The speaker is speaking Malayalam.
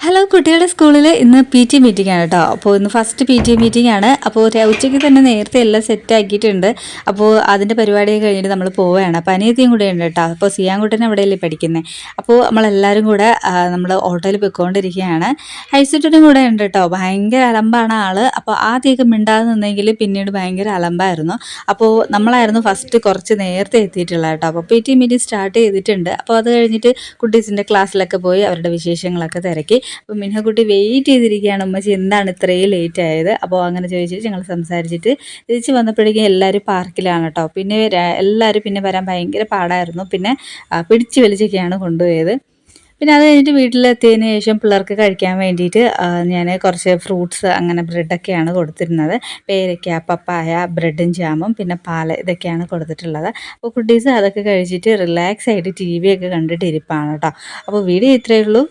ഹലോ കുട്ടികളുടെ സ്കൂളിൽ ഇന്ന് പി ടി മീറ്റിംഗ് ആണ് കേട്ടോ. അപ്പോൾ ഇന്ന് ഫസ്റ്റ് പി ടി മീറ്റിംഗ് ആണ്. അപ്പോൾ ഉച്ചയ്ക്ക് തന്നെ നേരത്തെ എല്ലാം സെറ്റ് ആക്കിയിട്ടുണ്ട്. അപ്പോൾ അതിൻ്റെ പരിപാടിയൊക്കെ കഴിഞ്ഞിട്ട് നമ്മൾ പോവുകയാണ്. അപ്പോൾ അനിയത്തിയും കൂടെ ഉണ്ട് കേട്ടോ. അപ്പോൾ സിയാൻകുട്ടൻ അവിടെയല്ലേ പഠിക്കുന്നത്. അപ്പോൾ നമ്മളെല്ലാവരും കൂടെ നമ്മൾ ഓട്ടോയിൽ പോയിക്കൊണ്ടിരിക്കുകയാണ്. ഹൈസുട്ടനും കൂടെ ഉണ്ട് കേട്ടോ. ഭയങ്കര അലമ്പാണ് ആൾ. അപ്പോൾ ആദ്യമൊക്കെ മിണ്ടാതെ നിന്നെങ്കിൽ പിന്നീട് ഭയങ്കര അലമ്പായിരുന്നു. അപ്പോൾ നമ്മളായിരുന്നു ഫസ്റ്റ് കുറച്ച് നേരത്തെ എത്തിയിട്ടുള്ളത് കേട്ടോ. അപ്പോൾ പി ടി മീറ്റിംഗ് സ്റ്റാർട്ട് ചെയ്തിട്ടുണ്ട്. അപ്പോൾ അത് കഴിഞ്ഞിട്ട് കുട്ടീസിൻ്റെ ക്ലാസ്സിലൊക്കെ പോയി അവരുടെ വിശേഷങ്ങളൊക്കെ തിരക്കി. അപ്പോൾ മിൻഹക്കുട്ടി വെയിറ്റ് ചെയ്തിരിക്കുകയാണ്, ഉമ്മച്ചി എന്താണ് ഇത്രയും ലേറ്റ് ആയത്. അപ്പോൾ അങ്ങനെ ചോദിച്ചിട്ട് ഞങ്ങൾ സംസാരിച്ചിട്ട് തിരിച്ച് വന്നപ്പോഴേക്കും എല്ലാവരും പാർക്കിലാണ് കേട്ടോ. പിന്നെ എല്ലാവരും പിന്നെ വരാൻ ഭയങ്കര പാടായിരുന്നു. പിന്നെ പിടിച്ച് വലിച്ചൊക്കെയാണ് കൊണ്ടുപോയത്. പിന്നെ അത് കഴിഞ്ഞിട്ട് വീട്ടിലെത്തിയതിന് ശേഷം പിള്ളേർക്ക് കഴിക്കാൻ വേണ്ടിയിട്ട് ഞാൻ കുറച്ച് ഫ്രൂട്ട്സ് അങ്ങനെ ബ്രെഡൊക്കെയാണ് കൊടുത്തിരുന്നത്. പേരയ്ക്ക, പപ്പായ, ബ്രെഡും ജാമും പിന്നെ പാൽ ഇതൊക്കെയാണ് കൊടുത്തിട്ടുള്ളത്. അപ്പോൾ കുട്ടീസ് അതൊക്കെ കഴിച്ചിട്ട് റിലാക്സ് ആയിട്ട് ടി വി ഒക്കെ കണ്ടിട്ട് ഇരിപ്പാണ് കേട്ടോ. അപ്പോൾ വീഡിയോ ഇത്രയേ ഉള്ളൂ.